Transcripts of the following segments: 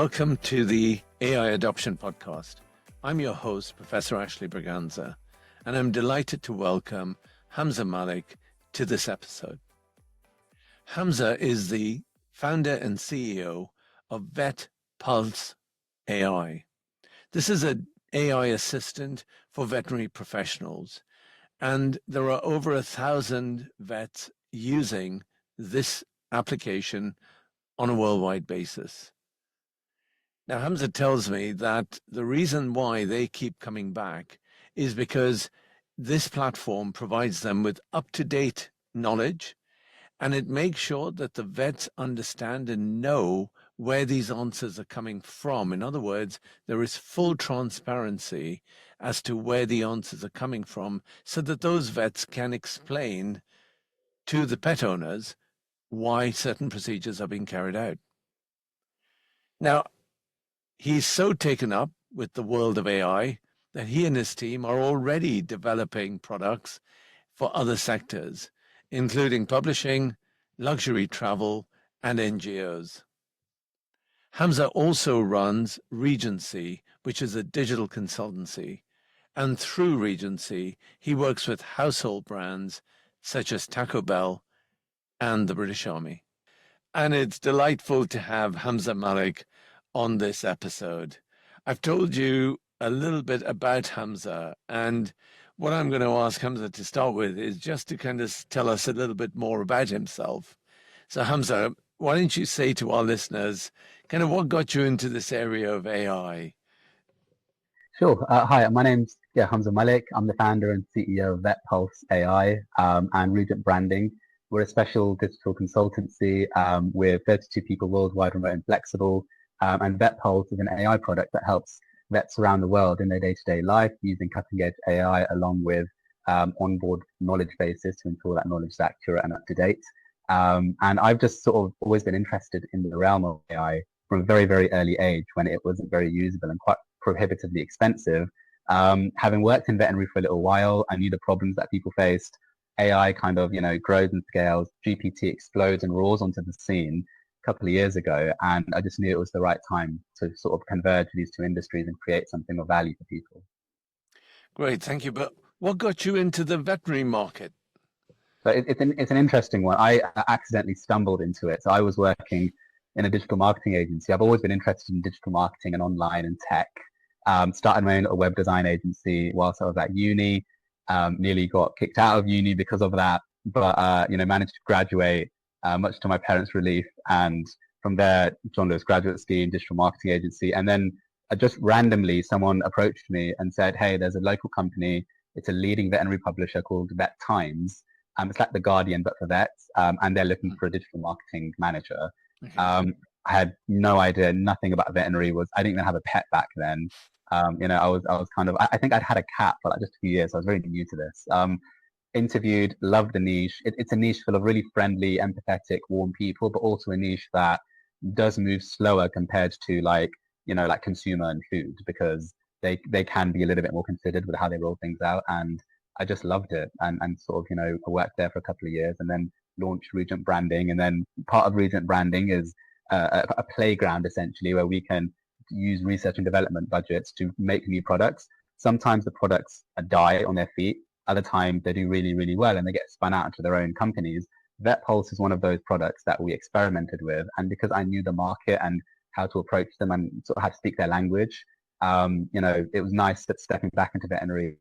Welcome to the AI Adoption Podcast. I'm your host, Professor Ashley Braganza, and I'm delighted to welcome Hamzah Malik to this episode. Hamzah is the founder and CEO of VetPulse AI. This is an AI assistant for veterinary professionals, and there are over 1,000 vets using this application on a worldwide basis. Now, Hamzah tells me that the reason why they keep coming back is because this platform provides them with up-to-date knowledge, and it makes sure that the vets understand and know where these answers are coming from. In other words, there is full transparency as to where the answers are coming from so that those vets can explain to the pet owners why certain procedures are being carried out. Now, he's so taken up with the world of AI that he and his team are already developing products for other sectors, including publishing, luxury travel, and NGOs. Hamzah also runs Regency, which is a digital consultancy. And through Regency, he works with household brands such as Taco Bell and the British Army. And it's delightful to have Hamzah Malik on this episode. I've told you a little bit about Hamzah, and what I'm going to ask Hamzah to start with is just to kind of tell us a little bit more about himself. So Hamzah, why don't you say to our listeners kind of what got you into this area of AI? Sure. Hi, my name's Hamzah Malik. I'm the founder and CEO of VetPulse AI and Regent Branding. We're a special digital consultancy with 32 people worldwide, remote and flexible. And VetPulse is an AI product that helps vets around the world in their day-to-day life using cutting-edge AI along with onboard knowledge bases to ensure that knowledge is accurate and up-to-date. And I've just sort of always been interested in the realm of AI from a very, very early age when it wasn't very usable and quite prohibitively expensive. Having worked in veterinary for a little while, I knew the problems that people faced. AI kind of, grows and scales. GPT explodes and roars onto the scene a couple of years ago, and I just knew it was the right time to sort of converge these two industries and create something of value for people. Great, thank you. But what got you into the veterinary market? So it's an interesting one. I accidentally stumbled into it. So I was working in a digital marketing agency. I've always been interested in digital marketing and online and tech. Started my own little web design agency whilst I was at uni. Nearly got kicked out of uni because of that, but managed to graduate, much to my parents' relief. And from there, joined this graduate scheme, digital marketing agency. And then just randomly, someone approached me and said, "Hey, there's a local company. It's a leading veterinary publisher called Vet Times. It's like The Guardian, but for vets. And they're looking for a digital marketing manager." Okay. I had no idea, nothing about veterinary. I didn't even have a pet back then. I was kind of, I think I'd had a cat for like just a few years. So I was very new to this. Interviewed, loved the niche. It's a niche full of really friendly, empathetic, warm people, but also a niche that does move slower compared to like consumer and food, because they can be a little bit more considered with how they roll things out. And I just loved it and sort of, I worked there for a couple of years and then launched Regent Branding. And then part of Regent Branding is a playground essentially where we can use research and development budgets to make new products. Sometimes the products die on their feet. Other times they do really, really well and they get spun out into their own companies. VetPulse is one of those products that we experimented with. And because I knew the market and how to approach them and sort of how to speak their language, it was nice that stepping back into veterinary,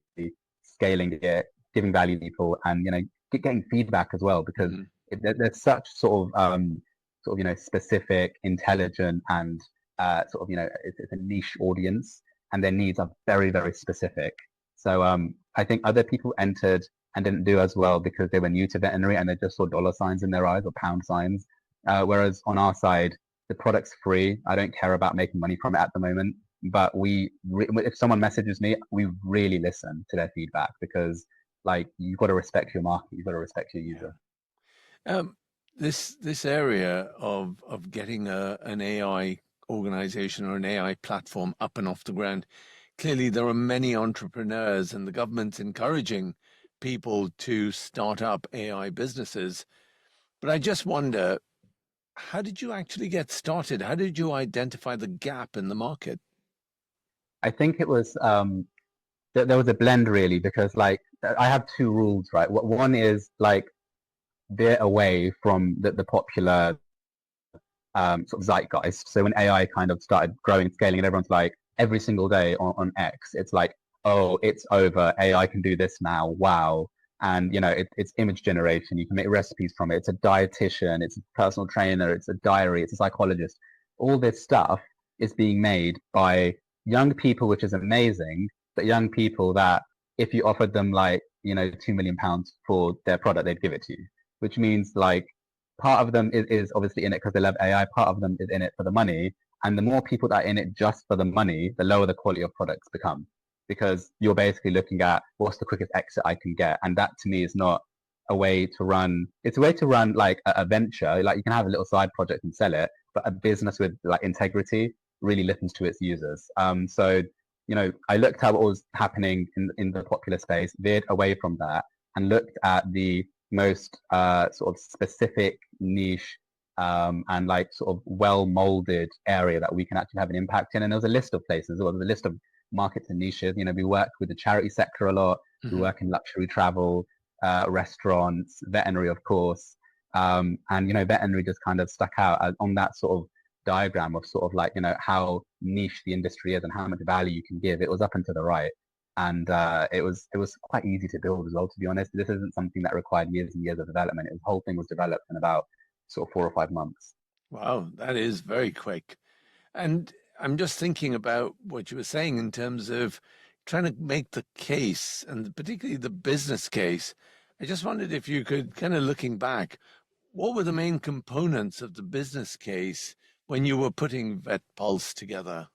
scaling it, giving value to people, and getting feedback as well, because there's such sort of specific, intelligent, and it's a niche audience, and their needs are very, very specific. So I think other people entered and didn't do as well because they were new to veterinary and they just saw dollar signs in their eyes or pound signs. Whereas on our side, the product's free. I don't care about making money from it at the moment. But if someone messages me, we really listen to their feedback, because you've got to respect your market, you've got to respect your user. This area of getting an AI organization or an AI platform up and off the ground, clearly there are many entrepreneurs and the government's encouraging people to start up AI businesses. But I just wonder, how did you actually get started? How did you identify the gap in the market? I think it was there was a blend really because like I have two rules, right? One is like veer away from the popular sort of zeitgeist. So when AI kind of started growing, scaling, and everyone's like every single day on X, it's like, oh, it's over. AI can do this now. Wow. And you know, it's image generation. You can make recipes from it. It's a dietitian. It's a personal trainer. It's a diary. It's a psychologist. All this stuff is being made by young people, which is amazing. But young people that if you offered them like £2 million for their product, they'd give it to you. Which means like part of them is obviously in it because they love AI. Part of them is in it for the money. And the more people that are in it just for the money, the lower the quality of products become. Because you're basically looking at what's the quickest exit I can get. And that to me is not a way to run. It's a way to run like a venture. Like you can have a little side project and sell it, but a business with like integrity really listens to its users. So, I looked at what was happening in the popular space, veered away from that and looked at the most sort of specific niche and like sort of well molded area that we can actually have an impact in. And there was a list of places, there was a list of markets and niches. We work with the charity sector a lot. We work in luxury travel, restaurants, veterinary, of course. And, veterinary just kind of stuck out on that sort of diagram of sort of like, how niche the industry is and how much value you can give. It was up and to the right. And it was quite easy to build as well, to be honest. This isn't something that required years and years of development. The whole thing was developed in about sort of 4 or 5 months. Wow, that is very quick. And I'm just thinking about what you were saying in terms of trying to make the case and particularly the business case. I just wondered if you could, kind of looking back, what were the main components of the business case when you were putting Vet Pulse together?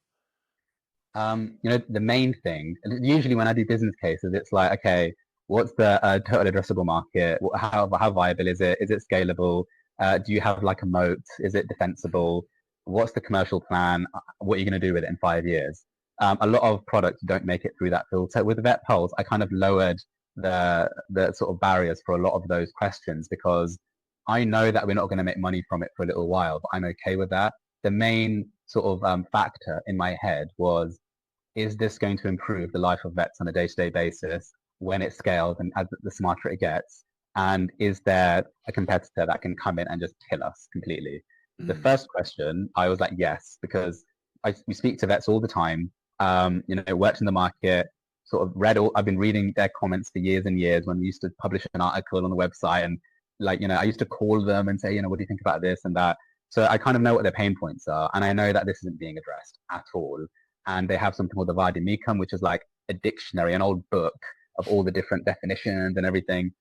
The main thing, usually when I do business cases, it's like, okay, what's the total addressable market? How viable is it? Is it scalable? Do you have like a moat? Is it defensible? What's the commercial plan? What are you going to do with it in 5 years? A lot of products don't make it through that filter. With Vet Pulse, I kind of lowered the sort of barriers for a lot of those questions because I know that we're not going to make money from it for a little while, but I'm okay with that. The main sort of factor in my head was, is this going to improve the life of vets on a day-to-day basis when it scales and as the smarter it gets? And is there a competitor that can come in and just kill us completely? The first question, I was like, yes, because we speak to vets all the time. Worked in the market, sort of I've been reading their comments for years and years when we used to publish an article on the website. And like, I used to call them and say, what do you think about this and that? So I kind of know what their pain points are. And I know that this isn't being addressed at all. And they have something called the Vademecum, which is like a dictionary, an old book of all the different definitions and everything.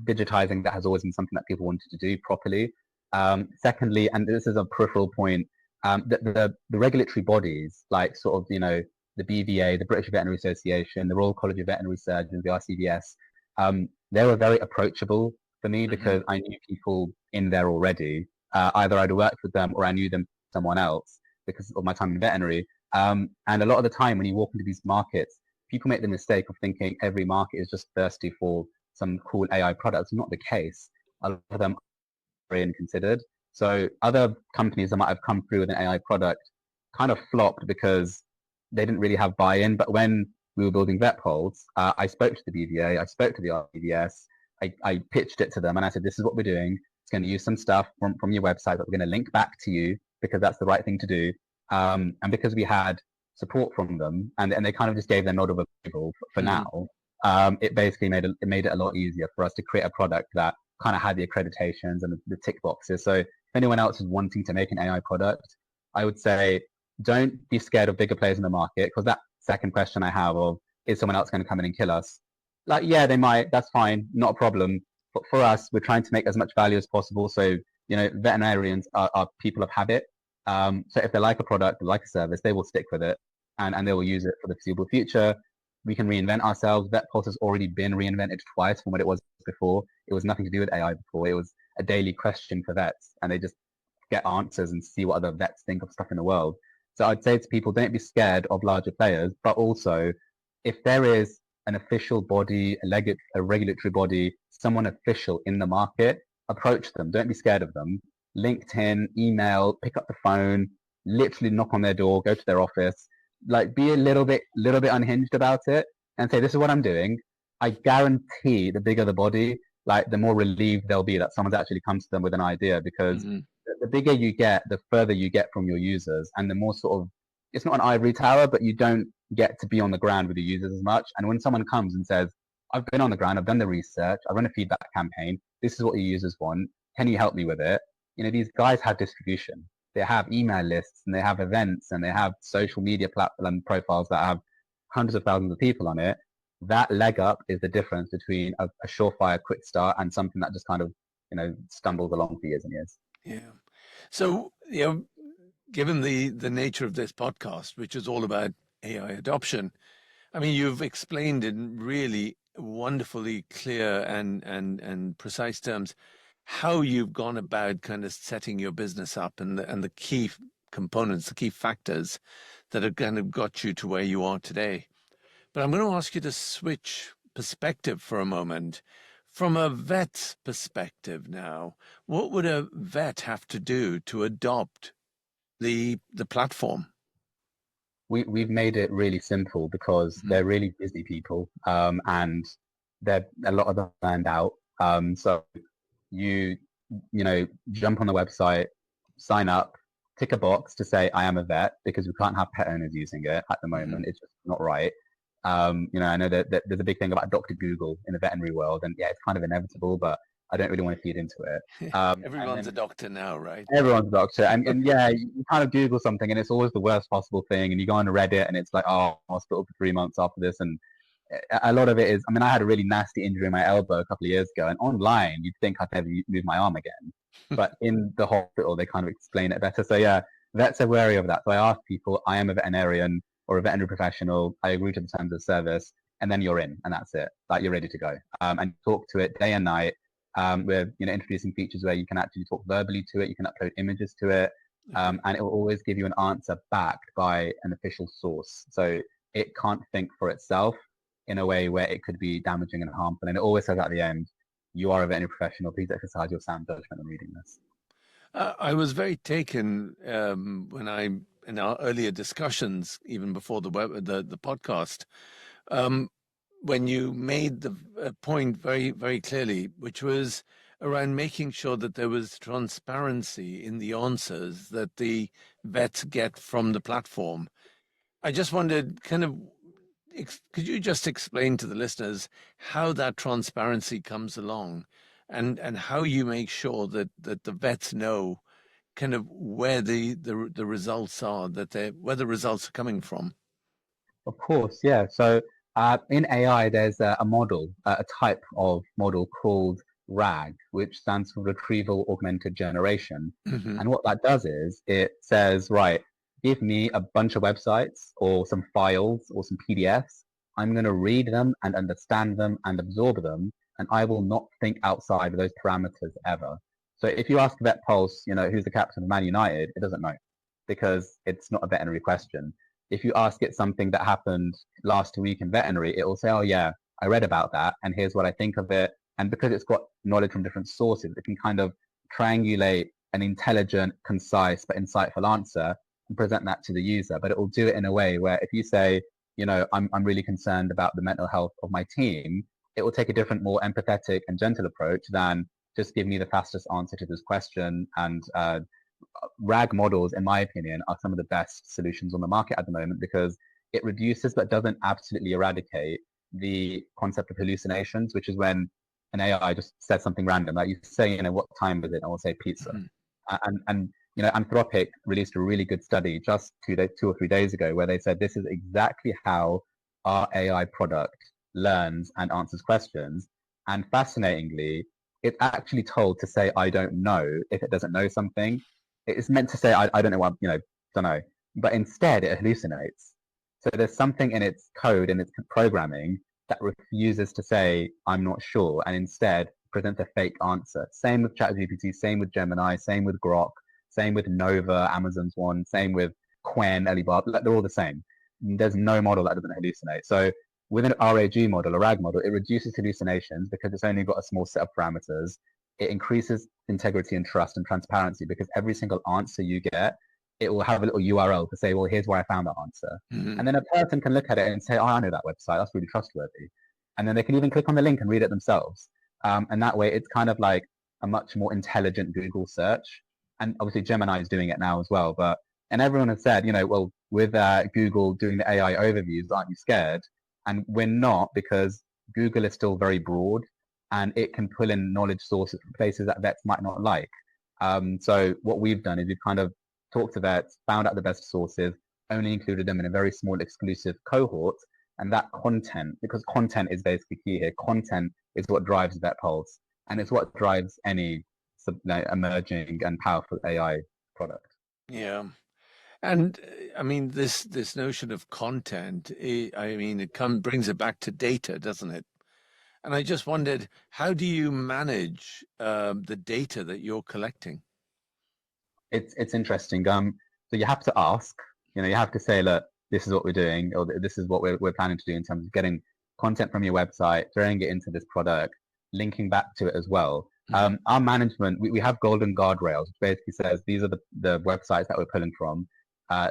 Digitizing that has always been something that people wanted to do properly. Secondly, and this is a peripheral point, the regulatory bodies, like sort of, the BVA, the British Veterinary Association, the Royal College of Veterinary Surgeons, the RCVS, they were very approachable for me because I knew people in there already. Either I'd worked with them or I knew them from someone else because of my time in veterinary. And a lot of the time when you walk into these markets, people make the mistake of thinking every market is just thirsty for some cool AI products. Not the case. A lot of them are being considered. So other companies that might have come through with an AI product kind of flopped because they didn't really have buy-in. But when we were building VetPulse, I spoke to the BVA, I spoke to the RVS, I pitched it to them and I said, this is what we're doing. It's going to use some stuff from your website, but we're going to link back to you because that's the right thing to do. And because we had support from them and they kind of just gave their nod of approval for now, it basically made it a lot easier for us to create a product that kind of had the accreditations and the tick boxes. So if anyone else is wanting to make an AI product, I would say don't be scared of bigger players in the market because that second question I have of, is someone else going to come in and kill us? Like, yeah, they might. That's fine. Not a problem. But for us, we're trying to make as much value as possible. So, veterinarians are people of habit. So if they like a product, they like a service, they will stick with it and they will use it for the foreseeable future. We can reinvent ourselves. VetPulse has already been reinvented twice from what it was before. It was nothing to do with AI before. It was a daily question for vets and they just get answers and see what other vets think of stuff in the world. So I'd say to people, don't be scared of larger players, but also if there is an official body, a regulatory body, someone official in the market, approach them. Don't be scared of them. LinkedIn, email, pick up the phone, literally knock on their door, go to their office, like be a little bit unhinged about it and say, this is what I'm doing. I guarantee the bigger the body, like the more relieved they'll be that someone's actually come to them with an idea, because Mm-hmm. the bigger you get, the further you get from your users, and the more sort of, it's not an ivory tower, but you don't get to be on the ground with the users as much. And when someone comes and says, I've been on the ground, I've done the research, I run a feedback campaign, this is what your users want, can you help me with it? You know, these guys have distribution. They have email lists and they have events and they have social media platform profiles that have hundreds of thousands of people on it. That leg up is the difference between a surefire quick start and something that just kind of, stumbles along for years and years. Yeah. So, given the nature of this podcast, which is all about AI adoption, I mean, you've explained in really wonderfully clear and precise terms how you've gone about kind of setting your business up and the key components, the key factors that have kind of got you to where you are today. But I'm going to ask you to switch perspective for a moment. From a vet's perspective now, what would a vet have to do to adopt the platform? We've made it really simple because they're really busy people, and they're a lot of them burned out. So you jump on the website, sign up, tick a box to say I am a vet, because we can't have pet owners using it at the moment. It's just not right. I know that there's a big thing about Dr. Google in the veterinary world, and yeah, it's kind of inevitable, but I don't really want to feed into it. Everyone's a doctor now, right? Everyone's a doctor, and yeah, you kind of Google something, and it's always the worst possible thing, and you go on Reddit, and it's like, oh, hospital for 3 months after this, and a lot of it is, I mean, I had a really nasty injury in my elbow a couple of years ago, and online, you'd think I'd never move my arm again, but in the hospital, they kind of explain it better. So yeah, vets are wary of that. So I ask people, I am a veterinarian or a veterinary professional, I agree to the terms of service, and then you're in, and that's it. Like, you're ready to go, and talk to it day and night. We're introducing features where you can actually talk verbally to it, you can upload images to it, and it will always give you an answer backed by an official source. So it can't think for itself in a way where it could be damaging and harmful. And it always says at the end, you are a veterinary professional, please exercise your sound judgment when reading this. I was very taken in our earlier discussions, even before the podcast, when you made the point very, very clearly, which was around making sure that there was transparency in the answers that the vets get from the platform. I just wondered, could you just explain to the listeners how that transparency comes along, and how you make sure that the vets know kind of where the results are, where the results are coming from? Of course, yeah. So in AI, there's a model, a type of model called RAG, which stands for Retrieval Augmented Generation. Mm-hmm. And what that does is it says, right, give me a bunch of websites or some files or some PDFs. I'm going to read them and understand them and absorb them, and I will not think outside of those parameters ever. So if you ask Vet Pulse, who's the captain of Man United, it doesn't know, because it's not a veterinary question. If you ask it something that happened last week in veterinary, it will say, oh yeah, I read about that, and here's what I think of it. And because it's got knowledge from different sources, it can kind of triangulate an intelligent, concise, but insightful answer and present that to the user. But it will do it in a way where if you say, I'm really concerned about the mental health of my team, it will take a different, more empathetic and gentle approach than just give me the fastest answer to this question. And RAG models, in my opinion, are some of the best solutions on the market at the moment, because it reduces but doesn't absolutely eradicate the concept of hallucinations, which is when an AI just says something random. Like you say, what time is it? And we'll say pizza. Mm-hmm. And Anthropic released a really good study just 2 or 3 days ago where they said this is exactly how our AI product learns and answers questions. And fascinatingly, it's actually told to say, I don't know, if it doesn't know something. It's meant to say, I don't know what, don't know. But instead, it hallucinates. So there's something in its code, in its programming, that refuses to say, I'm not sure, and instead presents a fake answer. Same with ChatGPT, same with Gemini, same with Grok, same with Nova, Amazon's one, same with Quen, Alibaba. They're all the same. There's no model that doesn't hallucinate. So with an RAG model, a RAG model, it reduces hallucinations because it's only got a small set of parameters. it increases integrity and trust and transparency, because every single answer you get, it will have a little URL to say, well, here's where I found that answer. Mhm. And then a person can look at it and say, oh, I know that website. That's really trustworthy. And then they can even click on the link and read it themselves. And that way, it's kind of like a much more intelligent Google search. And obviously, Gemini is doing it now as well. And everyone has said, well, with Google doing the AI overviews, aren't you scared? And we're not, because Google is still very broad, and it can pull in knowledge sources from places that vets might not like. So what we've done is we've kind of talked to vets, found out the best sources, only included them in a very small exclusive cohort. And that content, because content is basically key here, content is what drives VetPulse, and it's what drives any emerging and powerful AI product. Yeah. And I mean, this notion of content, I mean, brings it back to data, doesn't it? And I just wondered, how do you manage the data that you're collecting? It's interesting. So you have to ask. You have to say, look, this is what we're doing, or this is what we're planning to do in terms of getting content from your website, throwing it into this product, linking back to it as well. Mhm. Our management, we have golden guardrails, which basically says these are the websites that we're pulling from.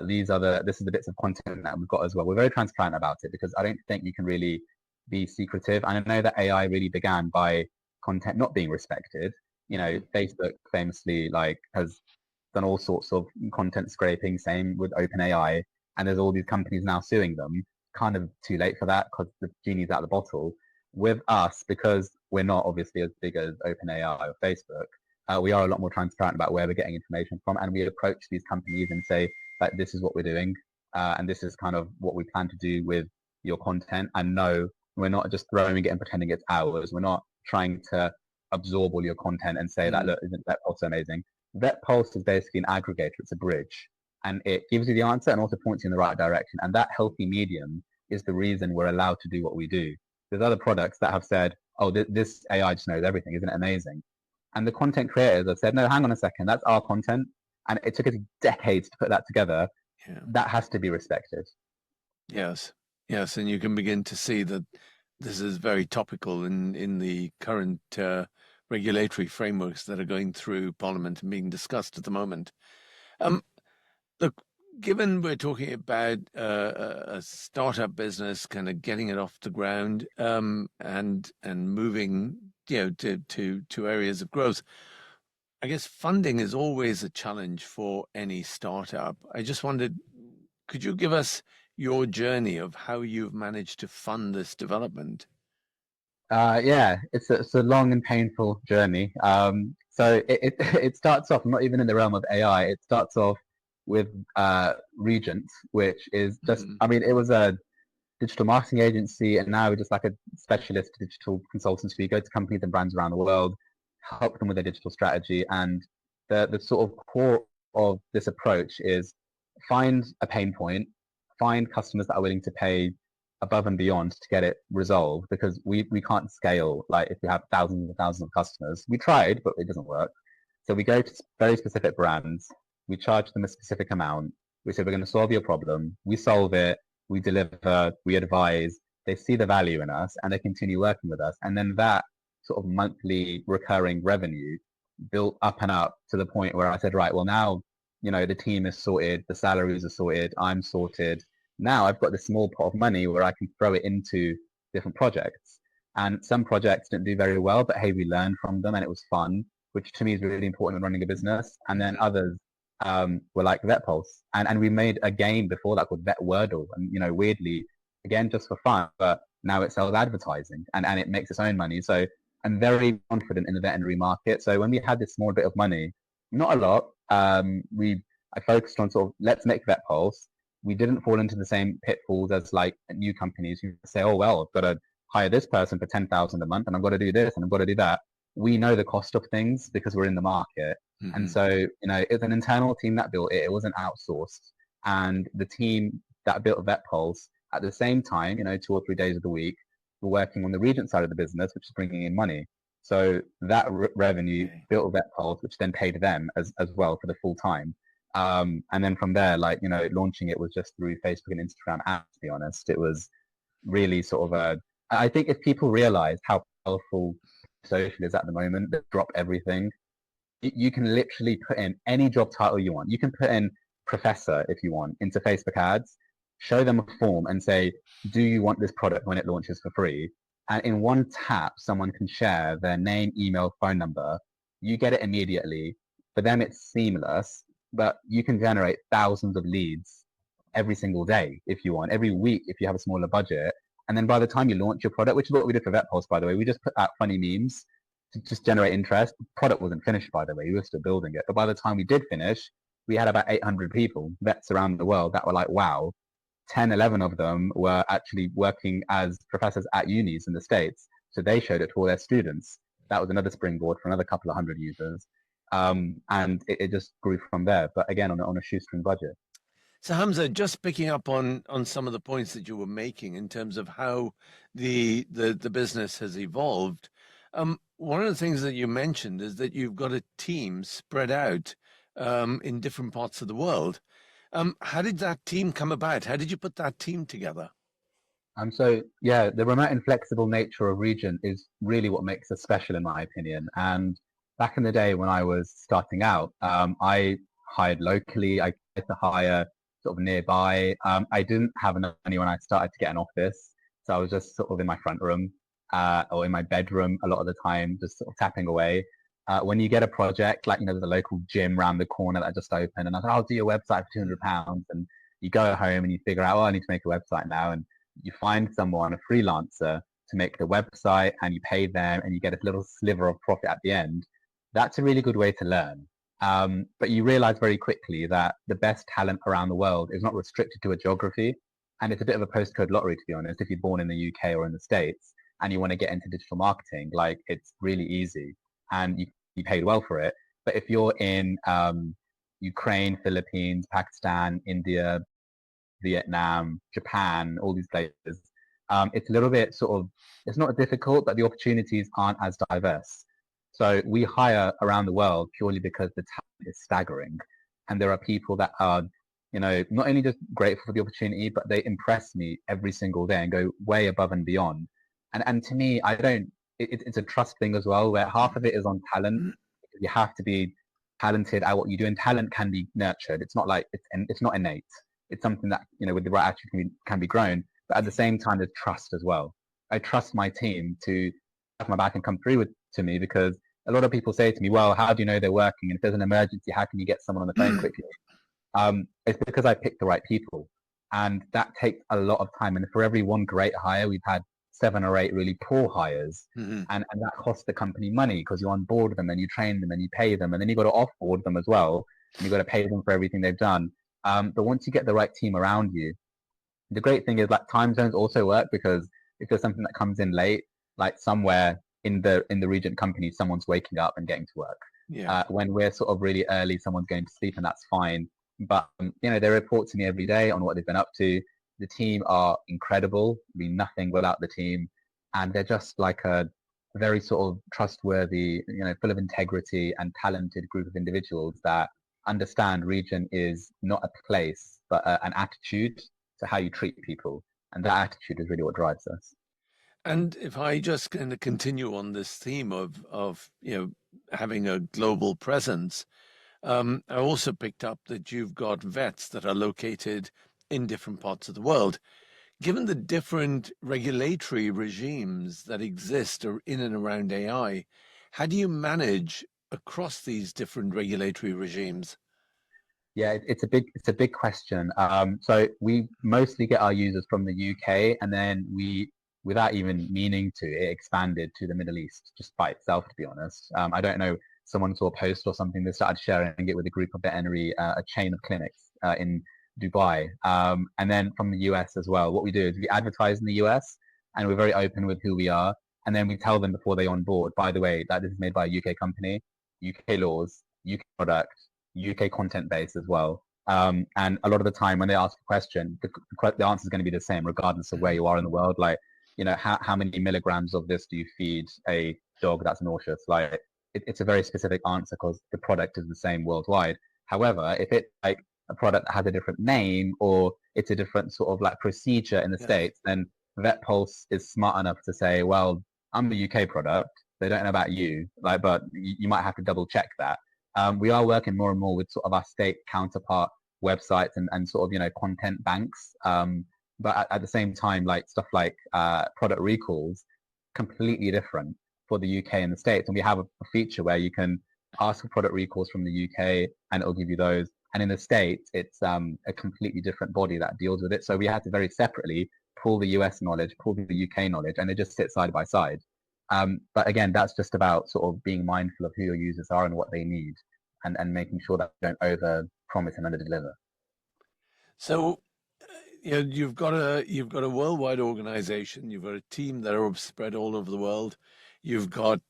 This is the bits of content that we've got as well. We're very transparent about it, because I don't think you can really be secretive. And I know that AI really began by content not being respected. Facebook famously has done all sorts of content scraping, same with OpenAI, and there's all these companies now suing them. Kind of too late for that, because the genie's out of the bottle. With us, because we're not obviously as big as OpenAI or Facebook, we are a lot more transparent about where we're getting information from, and we approach these companies and say, like, this is what we're doing, and this is kind of what we plan to do with your content. And no, we're not just throwing it and pretending it's ours. We're not trying to absorb all your content and say that, Mhm. look, isn't that also amazing? VetPulse is basically an aggregator. It's a bridge, and it gives you the answer and also points you in the right direction. And that healthy medium is the reason we're allowed to do what we do. There's other products that have said, oh, this AI just knows everything. Isn't it amazing? And the content creators have said, no, hang on a second. That's our content. And it took us decades to put that together. Yeah. That has to be respected. Yes. Yes. And you can begin to see that this is very topical in the current regulatory frameworks that are going through Parliament and being discussed at the moment. Um, Look, given we're talking about a startup business, kind of getting it off the ground, and moving, to areas of growth, I guess funding is always a challenge for any startup. I just wondered, could you give us your journey of how you've managed to fund this development? Yeah, it's a long and painful journey. So it starts off not even in the realm of AI. It starts off with Regent, which is just, Mhm. I mean, it was a digital marketing agency, and now we're just like a specialist digital consultancy. We go to companies and brands around the world, help them with their digital strategy. And the sort of core of this approach is find a pain point, find customers that are willing to pay above and beyond to get it resolved, because we can't scale like if we have thousands and thousands of customers. We tried, but it doesn't work. So we go to very specific brands, we charge them a specific amount, we say we're going to solve your problem, we solve it, we deliver, we advise, they see the value in us, and they continue working with us. And then that sort of monthly recurring revenue built up and up to the point where I said, right, well, now, the team is sorted, the salaries are sorted, I'm sorted. Now I've got this small pot of money where I can throw it into different projects. And some projects didn't do very well, but hey, we learned from them and it was fun, which to me is really important when running a business. And then Mhm. others were like VetPulse. And we made a game before that called Vet Wordle. And, weirdly, again, just for fun, but now it sells advertising and it makes its own money. So I'm very confident in the veterinary market. So when we had this small bit of money, not a lot, I focused on sort of let's make VetPulse. We didn't fall into the same pitfalls as like new companies who say, oh, well, I've got to hire this person for 10,000 a month and I've got to do this and I've got to do that. We know the cost of things because we're in the market. And Mhm. so, it's an internal team that built it. It wasn't outsourced. And the team that built VetPulse at the same time, 2 or 3 days of the week, were working on the Regent side of the business, which is bringing in money. So that revenue Okay. built VetPulse, which then paid them as well for the full time. And then from there, launching it was just through Facebook and Instagram ads, to be honest. It was really sort of I think if people realize how powerful social is at the moment, that drop everything. You can literally put in any job title you want. You can put in professor if you want into Facebook ads, show them a form and say, do you want this product when it launches for free? And in one tap, someone can share their name, email, phone number. You get it immediately. For them, it's seamless, but you can generate thousands of leads every single day if you want, every week if you have a smaller budget. And then by the time you launch your product, which is what we did for VetPulse, by the way, we just put out funny memes to just generate interest. The product wasn't finished, by the way. We were still building it. But by the time we did finish, we had about 800 people, vets around the world, that were like, wow. 10, 11 of them were actually working as professors at unis in the States. So they showed it to all their students. That was another springboard for another couple of hundred users. And it just grew from there. But again, on a shoestring budget. So Hamzah, just picking up on some of the points that you were making in terms of how the business has evolved. One of the things that you mentioned is that you've got a team spread out in different parts of the world. How did that team come about? How did you put that team together? So yeah, the remote and flexible nature of Regent is really what makes us special, in my opinion. And back in the day when I was starting out, I hired locally. I tried to hire sort of nearby. I didn't have enough money when I started to get an office, so I was just sort of in my front room or in my bedroom a lot of the time, just sort of tapping away. When you get a project, like, there's a local gym around the corner that just opened, and I thought, I'll do your website for £200. And you go home and you figure out, oh, I need to make a website now. And you find someone, a freelancer, to make the website, and you pay them and you get a little sliver of profit at the end. That's a really good way to learn. But you realize very quickly that the best talent around the world is not restricted to a geography. And it's a bit of a postcode lottery, to be honest. If you're born in the UK or in the States and you want to get into digital marketing, like, it's really easy. And you paid well for it. But if you're in Ukraine, Philippines, Pakistan, India, Vietnam, Japan, all these places, it's a little bit it's not difficult, but the opportunities aren't as diverse. So we hire around the world purely because the talent is staggering. And there are people that are, not only just grateful for the opportunity, but they impress me every single day and go way above and beyond. And to me, it's a trust thing as well, where half of it is on talent. You have to be talented at what you do, and talent can be nurtured. It's not like it's not innate. It's something that, with the right attitude can be grown. But at the same time, there's trust as well. I trust my team to have my back and come through to me, because a lot of people say to me, well, how do you know they're working? And if there's an emergency, how can you get someone on the phone quickly? It's because I pick the right people. And that takes a lot of time. And for every one great hire, we've had 7 or 8 really poor hires. Mm-hmm. And that costs the company money, because you onboard them and you train them and you pay them. And then you've got to offboard them as well. And you've got to pay them for everything they've done. But once you get the right team around you, the great thing is, like, time zones also work, because if there's something that comes in late, like somewhere in the Regent company, someone's waking up and getting to work. Yeah. When we're sort of really early, someone's going to sleep, and that's fine. But they report to me every day on what they've been up to. The team are incredible. We'd be nothing without the team, and they're just like a very sort of trustworthy, full of integrity and talented group of individuals that understand Regent is not a place, but an attitude to how you treat people. And that attitude is really what drives us. And if I just kind of continue on this theme of having a global presence, I also picked up that you've got vets that are located in different parts of the world. Given the different regulatory regimes that exist in and around AI, how do you manage across these different regulatory regimes? Yeah, it's a big question. So we mostly get our users from the UK, and then we, without even meaning to, it expanded to the Middle East just by itself, to be honest. I don't know, someone saw a post or something, they started sharing it with a group of veterinary, a chain of clinics in Dubai. And then from the US as well, what we do is we advertise in the US, and we're very open with who we are. And then we tell them before they onboard, by the way, that this is made by a UK company, UK laws, UK product, UK content base as well. And a lot of the time when they ask a question, the answer is going to be the same, regardless of where you are in the world. Like, how many milligrams of this do you feed a dog that's nauseous? Like, it's a very specific answer, because the product is the same worldwide. However, if it's like a product that has a different name, or it's a different sort of like procedure in the States, then VetPulse is smart enough to say, well, I'm a UK product. They don't know about you, like, but you might have to double check that. We are working more and more with sort of our state counterpart websites and sort of, content banks. But at the same time, like stuff like product recalls, completely different for the UK and the States. And we have a feature where you can ask for product recalls from the UK and it'll give you those. And in the States, it's a completely different body that deals with it. So we had to very separately pull the US knowledge, pull the UK knowledge, and they just sit side by side. But again, that's just about sort of being mindful of who your users are and what they need, and making sure that you don't over promise and under deliver. So, you've got a worldwide organization. You've got a team that are spread all over the world. You've got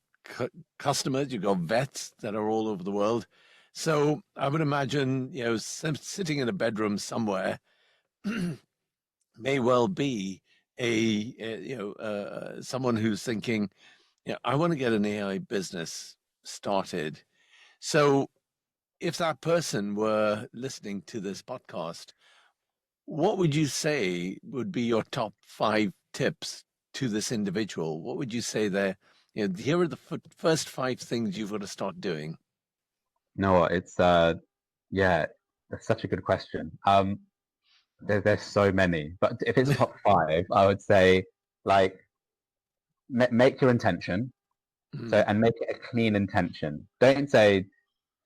customers. You've got vets that are all over the world. So I would imagine, sitting in a bedroom somewhere may well be someone who's thinking, I want to get an AI business started. So if that person were listening to this podcast, what would you say would be your top 5 tips to this individual? What would you say there? Here are the first 5 things you've got to start doing. You know what? It's yeah, that's such a good question. There's so many, but if it's top 5, I would say like make your intention. So, and make it a clean intention. Don't say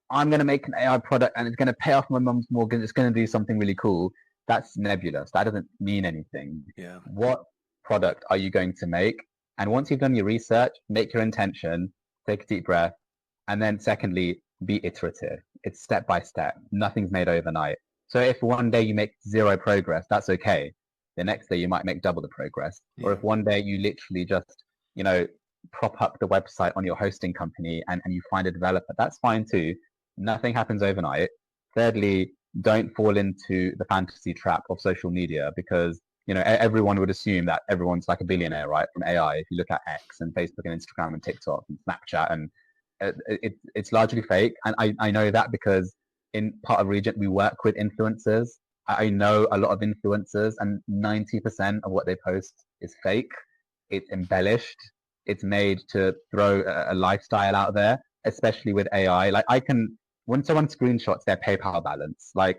I'm going to make an AI product and it's going to pay off my mum's mortgage. It's going to do something really cool. That's nebulous. That doesn't mean anything. Yeah. What product are you going to make? And once you've done your research, make your intention, take a deep breath. And then secondly, be iterative. It's step by step. Nothing's made overnight. So if one day you make 0 progress, that's okay. The next day you might make double the progress. Yeah. Or if one day you literally just, prop up the website on your hosting company and you find a developer, that's fine too. Nothing happens overnight. Thirdly, don't fall into the fantasy trap of social media because, everyone would assume that everyone's like a billionaire, right? From AI. If you look at X and Facebook and Instagram and TikTok and Snapchat, and it's largely fake. And I know that because in part of Regent, we work with influencers. I know a lot of influencers and 90% of what they post is fake. It's embellished. It's made to throw a lifestyle out there, especially with AI. Like when someone screenshots their PayPal balance, like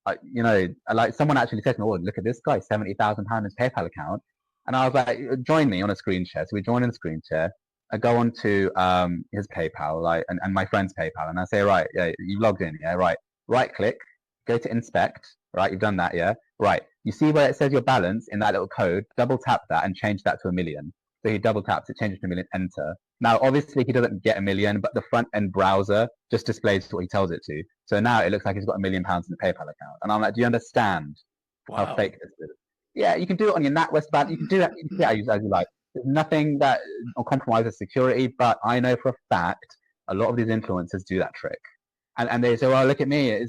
someone actually said to me, "Oh, look at this guy, £70,000 in his PayPal account," and I was like, "Join me on a screen share." So we join in the screen share. I go on to his PayPal, and my friend's PayPal, and I say, "Right, yeah, you logged in, yeah, right. Right click, go to inspect, right. You've done that, yeah, right. You see where it says your balance in that little code. Double tap that and change that to 1 million." So he double taps it, changes to 1 million, enter. Now, obviously, he doesn't get 1 million, but the front end browser just displays what he tells it to. So now it looks like he's got £1 million in the PayPal account. And I'm like, do you understand how fake this is? Yeah, you can do it on your NatWest balance. You can do that as you like. There's nothing that compromises security, but I know for a fact a lot of these influencers do that trick. And they say, well, look at me,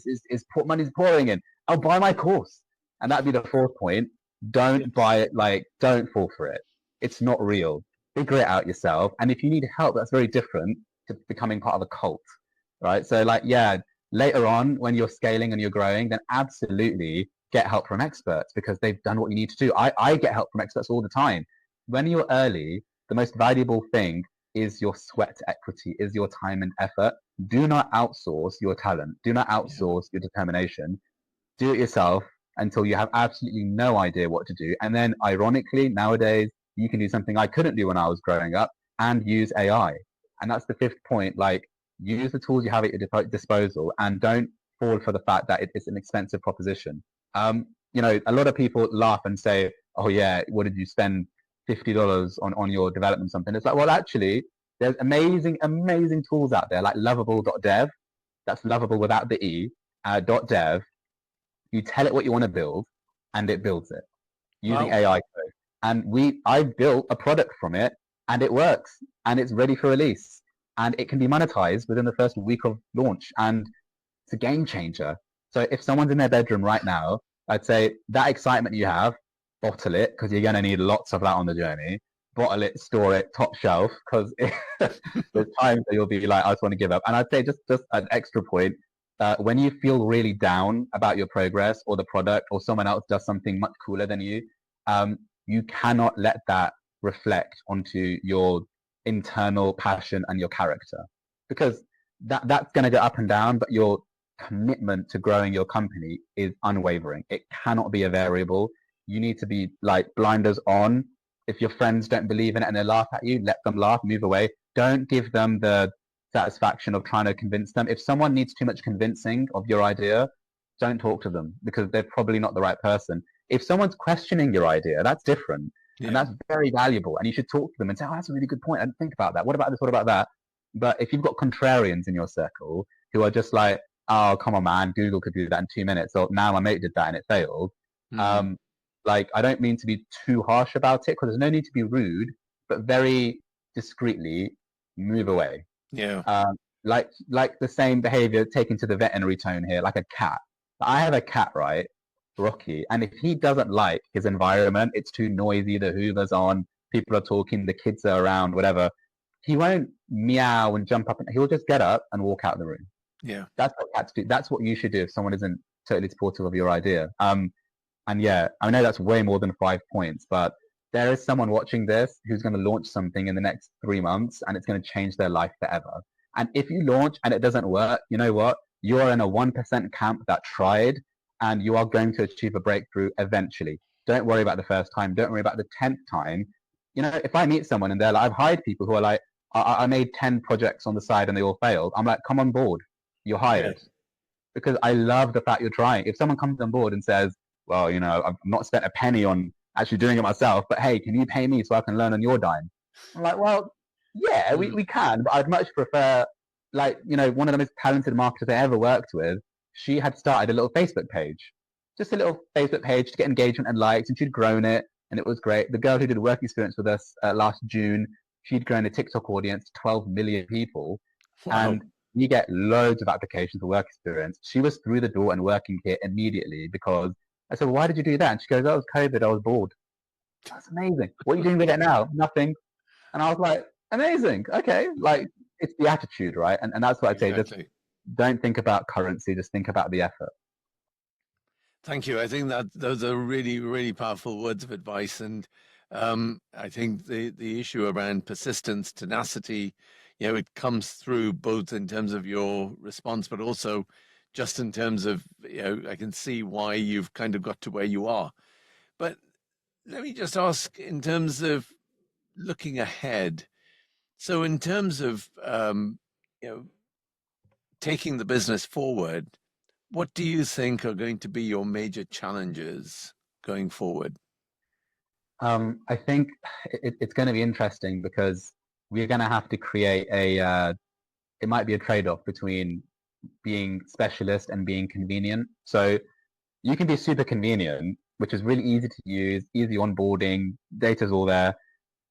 money's pouring in. I'll buy my course. And that'd be the 4th point. Don't buy it, don't fall for it. It's not real. Figure it out yourself. And if you need help, that's very different to becoming part of a cult, right? So later on when you're scaling and you're growing, then absolutely get help from experts because they've done what you need to do. I get help from experts all the time. When you're early, the most valuable thing is your sweat equity, is your time and effort. Do not outsource your talent. Do not outsource your determination. Do it yourself until you have absolutely no idea what to do. And then ironically, nowadays, you can do something I couldn't do when I was growing up and use AI. And that's the 5th point. Use the tools you have at your disposal and don't fall for the fact that it's an expensive proposition. A lot of people laugh and say, oh yeah, what did you spend $50 on your development something? It's like, well, actually, there's amazing tools out there like lovable.dev. That's lovable without the E, .dev. You tell it what you want to build and it builds it using AI code. And I built a product from it and it works and it's ready for release and it can be monetized within the first week of launch. And it's a game changer. So if someone's in their bedroom right now, I'd say that excitement you have, bottle it because you're going to need lots of that on the journey. Bottle it, store it, top shelf, because there's times that you'll be like, I just want to give up. And I'd say just an extra point, when you feel really down about your progress or the product or someone else does something much cooler than you, you cannot let that reflect onto your internal passion and your character, because that's going to go up and down, but your commitment to growing your company is unwavering. It cannot be a variable. You need to be like blinders on. If your friends don't believe in it and they laugh at you, let them laugh, move away. Don't give them the satisfaction of trying to convince them. If someone needs too much convincing of your idea, don't talk to them, because they're probably not the right person. If someone's questioning your idea, that's different. And that's very valuable. And you should talk to them and say, oh, that's a really good point. I didn't think about that. What about this? What about that? But if you've got contrarians in your circle who are just like, oh, come on, man, Google could do that in 2 minutes. Or now my mate did that and it failed. Like, I don't mean to be too harsh about it, because there's no need to be rude, but very discreetly move away. Like the same behavior taken to the veterinary tone here, like a cat. I have a cat, right, Rocky, and if he doesn't like his environment, it's too noisy, the Hoover's on, people are talking, the kids are around, whatever, he won't meow and jump up, and he'll just get up and walk out of the room. That's what cats do. That's what you should do if someone isn't totally supportive of your idea. And yeah, I know that's way more than 5 points, but there is someone watching this who's going to launch something in the next 3 months, and it's going to change their life forever. And if you launch and it doesn't work, you know what? You are in a 1% camp that tried, and you are going to achieve a breakthrough eventually. Don't worry about the first time. Don't worry about the 10th time. You know, if I meet someone and they're like, I've hired people who are like, I made 10 projects on the side and they all failed. I'm like, come on board. You're hired. Because I love the fact you're trying. If someone comes on board and says, well, you know, I've not spent a penny on actually doing it myself, but hey, can you pay me so I can learn on your dime? I'm like, well, yeah, we can, but I'd much prefer, like, you know, one of the most talented marketers I ever worked with, she had started a little Facebook page, just a little Facebook page to get engagement and likes, and she'd grown it, and it was great. The girl who did work experience with us last June, she'd grown a TikTok audience to 12 million people, and you get loads of applications for work experience. She was through the door and working here immediately, because I said, well, why did you do that? And she goes, oh, it was COVID, I was bored. That's amazing. What are you doing with it now? Nothing. And I was like, amazing. Okay. Like, it's the attitude, right? And that's what I'd say. Just don't think about currency. Just think about the effort. Thank you. I think that those are really, really powerful words of advice. And I think the issue around persistence, tenacity, you know, it comes through both in terms of your response, but also just in terms of, you know, I can see why you've kind of got to where you are. But let me just ask, in terms of looking ahead, so in terms of, you know, taking the business forward, what do you think are going to be your major challenges going forward? I think it's going to be interesting, because we're going to have to create it might be a trade-off between being specialist and being convenient. So you can be super convenient, which is really easy to use, easy onboarding, data's all there,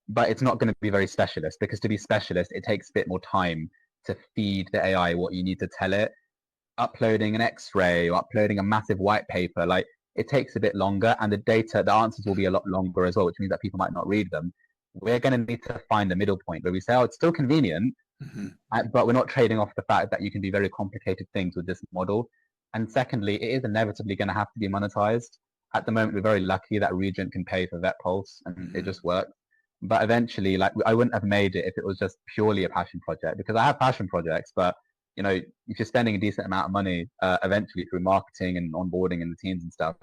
but it's not going to be very specialist, because to be specialist, it takes a bit more time to feed the AI what you need to tell it. Uploading an X-ray or uploading a massive white paper, like, it takes a bit longer, and the answers will be a lot longer as well, which means that people might not read them. We're going to need to find the middle point where we say, oh, it's still convenient, but we're not trading off the fact that you can do very complicated things with this model. And secondly, it is inevitably going to have to be monetized. At the moment, we're very lucky that Regent can pay for VetPulse, and it just works. But eventually, like, I wouldn't have made it if it was just purely a passion project, because I have passion projects, but you know, if you're spending a decent amount of money, eventually through marketing and onboarding and the teams and stuff,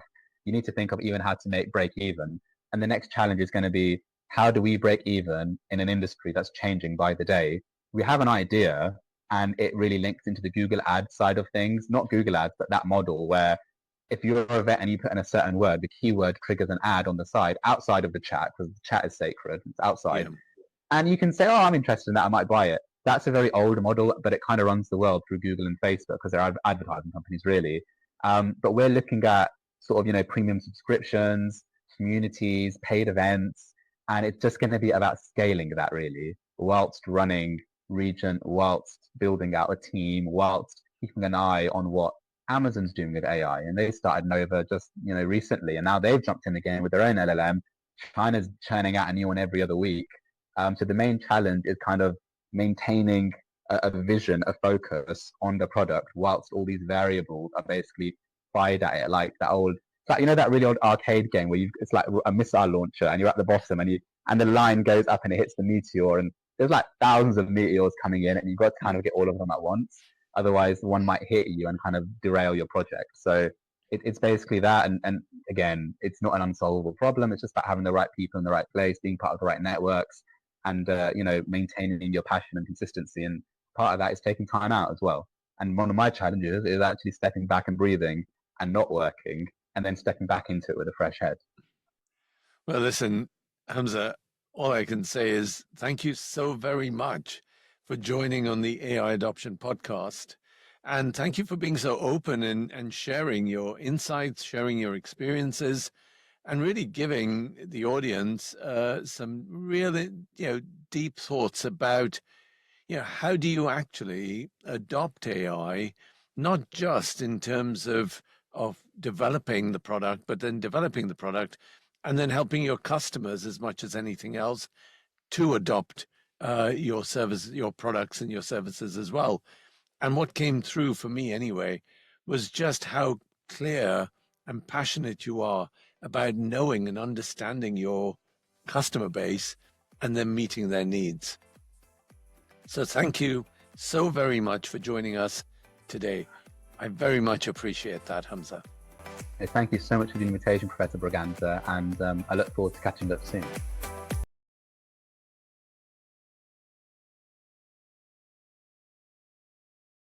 you need to think of even how to break even. And the next challenge is going to be, how do we break even in an industry that's changing by the day? We have an idea, and it really links into the Google Ads side of things, not Google Ads, but that model where if you're a vet and you put in a certain word, the keyword triggers an ad on the side outside of the chat, because the chat is sacred, it's outside. And you can say, oh, I'm interested in that, I might buy it. That's a very old model, but it kind of runs the world through Google and Facebook, because they're advertising companies, really. But we're looking at sort of, you know, premium subscriptions, communities, paid events, and it's just going to be about scaling that, really, whilst running Regent, whilst building out a team, whilst keeping an eye on what Amazon's doing with AI. And they started Nova just, you know, recently, and now they've jumped in again with their own LLM. China's churning out a new one every other week. So the main challenge is kind of maintaining a vision, a focus on the product, whilst all these variables are basically fired at it, like that old, like, you know, that really old arcade game where it's like a missile launcher, and you're at the bottom, and the line goes up and it hits the meteor, and there's like thousands of meteors coming in, and you've got to kind of get all of them at once. Otherwise, one might hit you and kind of derail your project. So it's basically that. And again, it's not an unsolvable problem. It's just about having the right people in the right place, being part of the right networks, and maintaining your passion and consistency. And part of that is taking time out as well. And one of my challenges is actually stepping back and breathing and not working, and then stepping back into it with a fresh head. Well, listen, Hamzah, all I can say is thank you so very much for joining on the AI Adoption Podcast. And thank you for being so open and sharing your insights, sharing your experiences, and really giving the audience some really, deep thoughts about, how do you actually adopt AI, not just in terms of developing the product, but then developing the product and then helping your customers as much as anything else to adopt your service, your products and your services as well. And what came through for me anyway was just how clear and passionate you are about knowing and understanding your customer base and then meeting their needs. So thank you so very much for joining us today. I very much appreciate that, Hamzah. Thank you so much for the invitation, Professor Braganza, and I look forward to catching up soon.